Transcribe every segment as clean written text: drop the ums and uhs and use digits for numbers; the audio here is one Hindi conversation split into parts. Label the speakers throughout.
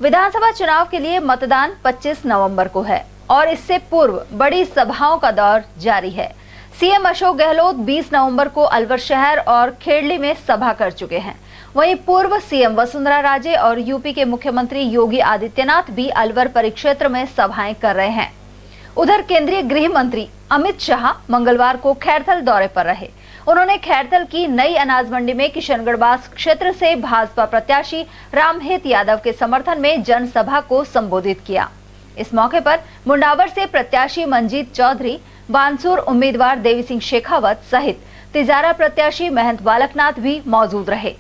Speaker 1: विधानसभा चुनाव के लिए मतदान 25 नवंबर को है और इससे पूर्व बड़ी सभाओं का दौर जारी है। सीएम अशोक गहलोत 20 नवंबर को अलवर शहर और खेड़ली में सभा कर चुके हैं। वहीं पूर्व सीएम वसुंधरा राजे और यूपी के मुख्यमंत्री योगी आदित्यनाथ भी अलवर परिक्षेत्र में सभाएं कर रहे हैं। उधर केंद्रीय गृह मंत्री अमित शाह मंगलवार को खैरथल दौरे पर रहे। उन्होंने खैरथल की नई अनाज मंडी में किशनगढ़बास क्षेत्र से भाजपा प्रत्याशी रामहित यादव के समर्थन में जनसभा को संबोधित किया। इस मौके पर मुंडावर से प्रत्याशी मंजीत चौधरी, बानसूर उम्मीदवार देवी सिंह शेखावत सहित तिजारा प्रत्याशी महंत बालकनाथ भी मौजूद रहे।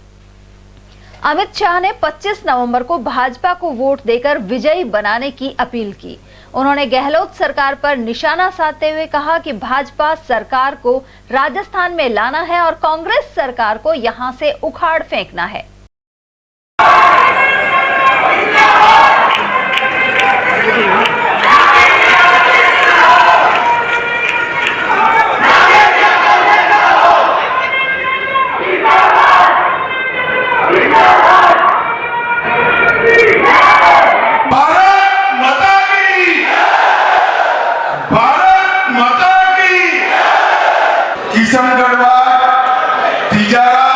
Speaker 1: अमित शाह ने 25 नवंबर को भाजपा को वोट देकर विजयी बनाने की अपील की। उन्होंने गहलोत सरकार पर निशाना साधते हुए कहा कि भाजपा सरकार को राजस्थान में लाना है और कांग्रेस सरकार को यहां से उखाड़ फेंकना है।
Speaker 2: किशनगढ़बास, तिजारा,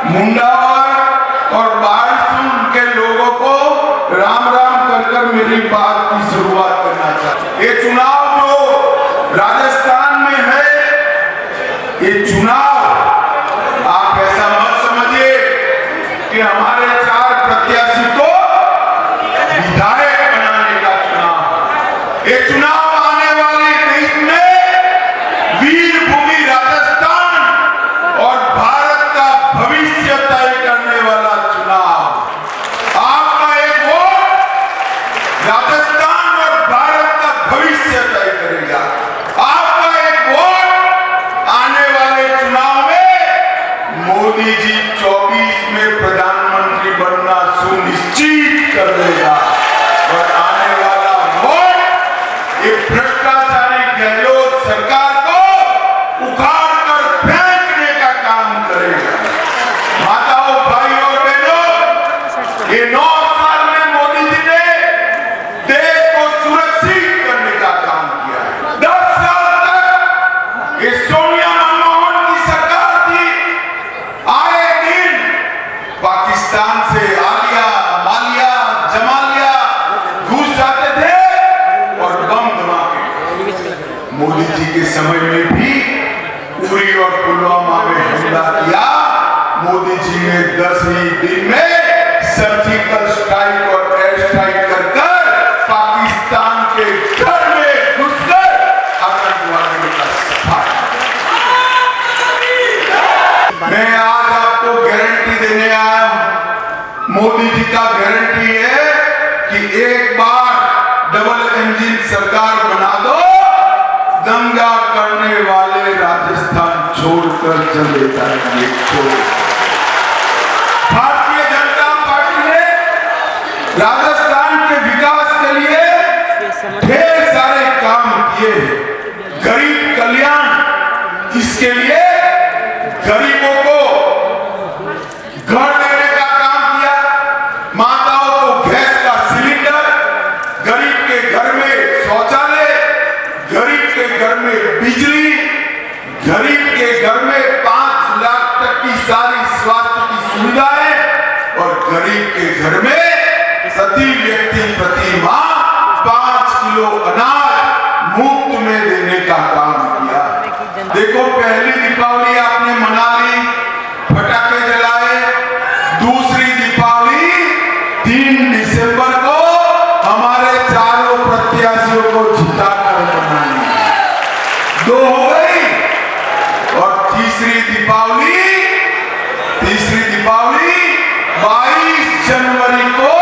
Speaker 2: मुंडावर और बानसूर के लोगों को राम राम कर मेरी बात की शुरुआत करना चाहता। ये चुनाव जो राजस्थान में है, ये चुनाव आप ऐसा मत समझिए कि हमारे 4 प्रत्याशी को विधायक बनाने का चुनाव। ये चुनाव आने वाले देश में वीर भूमि राजस्थान और भारत का भविष्य तय करने वाला चुनाव। आपका एक वोट राजस्थान और भारत का भविष्य तय करेगा। आपका एक वोट आने वाले चुनाव में मोदी जी 24 में प्रधानमंत्री बनना सुनिश्चित कर देगा और आने वाला वोट एक भ्रष्टाचारी गहलोत सरकार को उखाड़ कर फेंकने का काम करेगा। माताओं, भाइयों और बहनों, ये 9 साल में मोदी जी ने देश को सुरक्षित करने का काम किया है। 10 साल तक ये सोनिया मनमोहन की सरकार थी, आए दिन पाकिस्तान से आलिया, मालिया, जमालिया घुस जाते थे और बम धमाके। मोदी जी के समय में भी उरी और पुलवामा में हमला किया। मोदी जी ने 10 ही दिन में सर्जिकल स्ट्राइक और एयर स्ट्राइक कर पाकिस्तान के घर में घुसकर आतंकवादियों का सफाया। मैं आज आपको गारंटी देने आया हूं। मोदी जी का गारंटी है कि एक बार डबल इंजन सरकार बना दो, दंगा करने वाले राजस्थान छोड़कर चले जाएंगे। भारतीय जनता पार्टी ने राजस्थान के विकास के लिए ढेर सारे काम किए हैं। गरीब कल्याण, इसके लिए गरीबों को घर देने का काम किया। माताओं को गैस का सिलेंडर, गरीब के घर में शौचालय, गरीब के घर में बिजली, गरीब के घर में 5 लाख तक की सारी स्वास्थ्य की सुविधाएं और गरीब के घर में प्रति व्यक्ति प्रति माह 5 किलो अनाज मुफ्त में देने का काम किया। देखो, पहली दीपावली आपने मना ली, पटाखे जलाए। दूसरी दीपावली 3 दिसंबर को हमारे चारों प्रत्याशियों को जिताकर मनानी। 2 हो गई। और तीसरी दीपावली 22 जनवरी को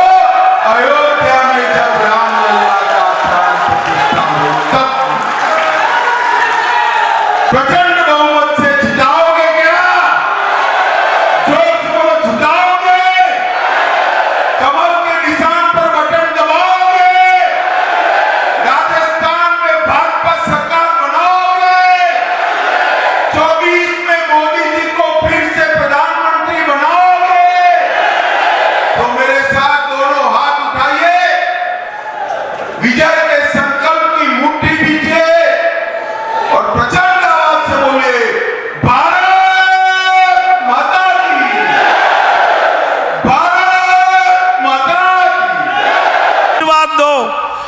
Speaker 2: अयोध्या में जब रामलला का प्राण प्रतिष्ठा हो, तब प्रचंड बहुमत से जिताओगे क्या? जोर से बोलो, जिताओगे? कमल के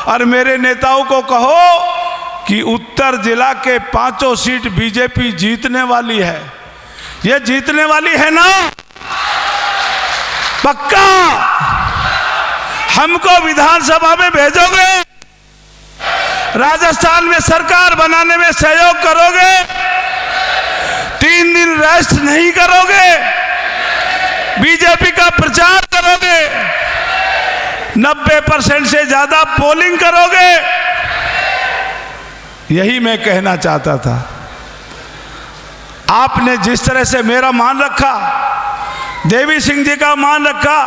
Speaker 3: और मेरे नेताओं को कहो कि उत्तर जिला के 5 सीट बीजेपी जीतने वाली है। ये जीतने वाली है ना? पक्का हमको विधानसभा में भेजोगे? राजस्थान में सरकार बनाने में सहयोग करोगे? 3 दिन रेस्ट नहीं करोगे? बीजेपी का प्रचार करोगे? 90% से ज्यादा पोलिंग करोगे? यही मैं कहना चाहता था। आपने जिस तरह से मेरा मान रखा, देवी सिंह जी का मान रखा,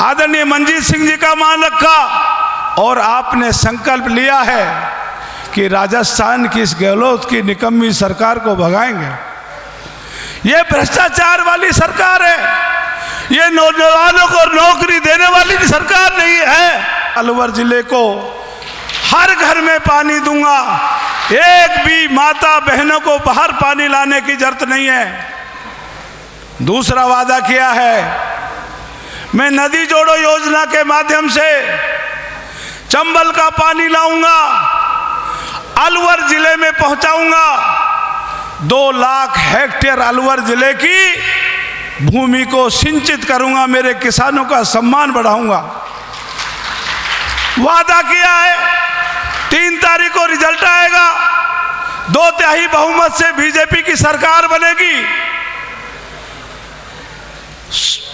Speaker 3: आदरणीय मंजीत सिंह जी का मान रखा, और आपने संकल्प लिया है कि राजस्थान की इस गहलोत की निकम्मी सरकार को भगाएंगे। ये भ्रष्टाचार वाली सरकार है, ये नौजवानों को नौकरी देने वाली सरकार नहीं है। अलवर जिले को हर घर में पानी दूंगा, एक भी माता बहनों को बाहर पानी लाने की जरूरत नहीं है। दूसरा वादा किया है, मैं नदी जोड़ो योजना के माध्यम से चंबल का पानी लाऊंगा, अलवर जिले में पहुंचाऊंगा। 2 लाख हेक्टेयर अलवर जिले की भूमि को सिंचित करूंगा, मेरे किसानों का सम्मान बढ़ाऊंगा। वादा किया है, 3 तारीख को रिजल्ट आएगा, 2/3 बहुमत से बीजेपी की सरकार बनेगी।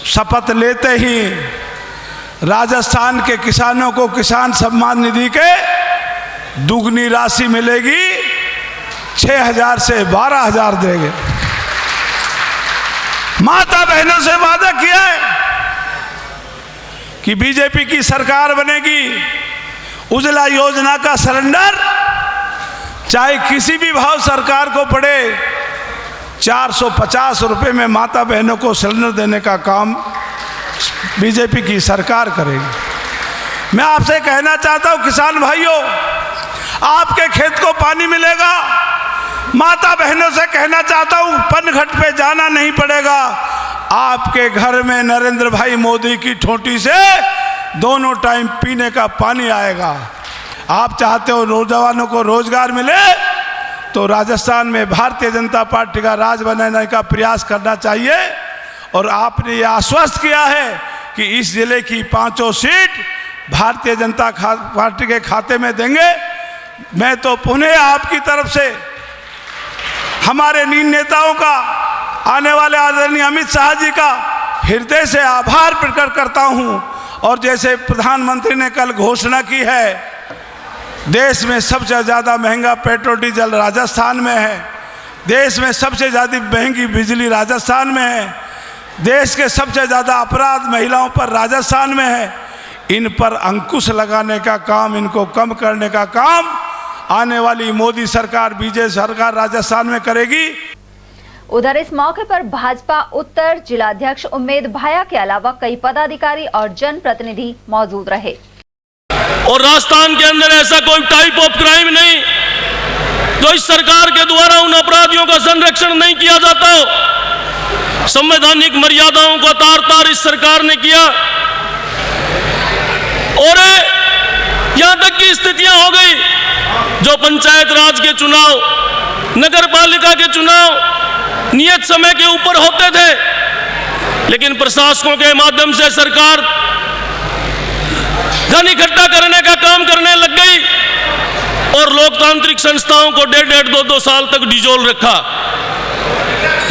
Speaker 3: शपथ लेते ही राजस्थान के किसानों को किसान सम्मान निधि के दुगनी राशि मिलेगी, 6,000 से 12,000 देंगे। माता बहनों से वादा किया है कि बीजेपी की सरकार बनेगी, उज्ज्वला योजना का सिलेंडर चाहे किसी भी भाव सरकार को पड़े, 450 रुपये में माता बहनों को सिलेंडर देने का काम बीजेपी की सरकार करेगी। मैं आपसे कहना चाहता हूं किसान भाइयों, आपके खेत को पानी मिलेगा। माता बहनों से कहना चाहता हूं पनघट पे जाना नहीं पड़ेगा, आपके घर में नरेंद्र भाई मोदी की ठोटी से दोनों टाइम पीने का पानी आएगा। आप चाहते हो नौजवानों को रोजगार मिले, तो राजस्थान में भारतीय जनता पार्टी का राज बनाने का प्रयास करना चाहिए। और आपने ये आश्वस्त किया है कि इस जिले की 5 सीट भारतीय जनता पार्टी के खाते में देंगे। मैं तो पुनः आपकी तरफ से हमारे नीन नेताओं का, आने वाले आदरणीय अमित शाह जी का हृदय से आभार प्रकट करता हूं। और जैसे प्रधानमंत्री ने कल घोषणा की है, देश में सबसे ज़्यादा महंगा पेट्रोल डीजल राजस्थान में है, देश में सबसे ज़्यादा महंगी बिजली राजस्थान में है, देश के सबसे ज़्यादा अपराध महिलाओं पर राजस्थान में है। इन पर अंकुश लगाने का काम, इनको कम करने का काम आने वाली मोदी सरकार, बीजेपी सरकार राजस्थान में करेगी।
Speaker 1: उधर इस मौके पर भाजपा उत्तर जिलाध्यक्ष उम्मेद भाया के अलावा कई पदाधिकारी और जनप्रतिनिधि मौजूद रहे।
Speaker 4: और राजस्थान के अंदर ऐसा कोई टाइप ऑफ क्राइम नहीं जो इस सरकार के द्वारा उन अपराधियों का संरक्षण नहीं किया जाता। संवैधानिक मर्यादाओं को तार तार इस सरकार ने किया, और यहां तक की स्थितियां हो गई, जो पंचायत राज के चुनाव, नगर पालिका के चुनाव नियत समय के ऊपर होते थे, लेकिन प्रशासकों के माध्यम से सरकार धन इकट्ठा करने का काम करने लग गई और लोकतांत्रिक संस्थाओं को 1.5-2 साल तक डिजोल रखा।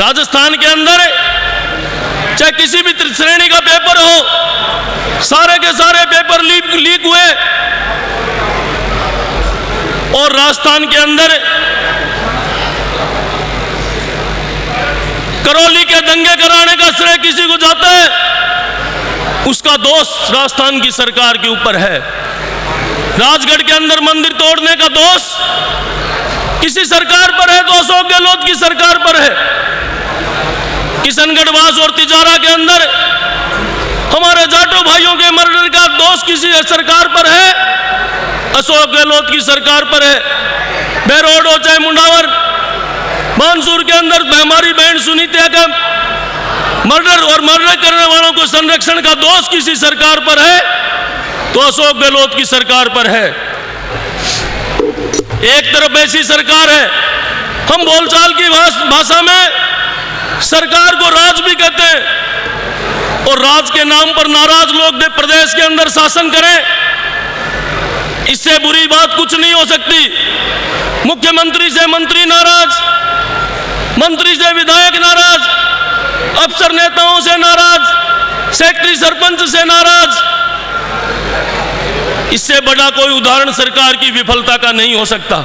Speaker 4: राजस्थान के अंदर चाहे किसी भी श्रेणी का पेपर हो, सारे के सारे पेपर लीक हुए, और राजस्थान के अंदर करौली के दंगे कराने का श्रेय किसी को जाता है, उसका दोष राजस्थान की सरकार के ऊपर है। राजगढ़ के अंदर मंदिर तोड़ने का दोष किसी सरकार पर है, तो अशोक गहलोत की सरकार पर है। किशनगढ़वास और तिजारा के अंदर हमारे जाटो भाइयों के मर्डर का दोष किसी सरकार पर है, अशोक गहलोत की सरकार पर है। बेरोड हो चाहे मुंडावर, मानसूर के अंदर हमारी बहन सुनीता का मर्डर और मर्डर करने वालों को संरक्षण का दोष किसी सरकार पर है तो अशोक गहलोत की सरकार पर है। एक तरफ ऐसी सरकार है, हम बोलचाल की भाषा में सरकार को राज भी कहते हैं, और राज के नाम पर नाराज लोग प्रदेश के अंदर शासन करें, इससे बुरी बात कुछ नहीं हो सकती। मुख्यमंत्री से मंत्री नाराज, मंत्री से विधायक नाराज, अफसर नेताओं से नाराज, सेक्रेटरी सरपंच से नाराज, इससे बड़ा कोई उदाहरण सरकार की विफलता का नहीं हो सकता।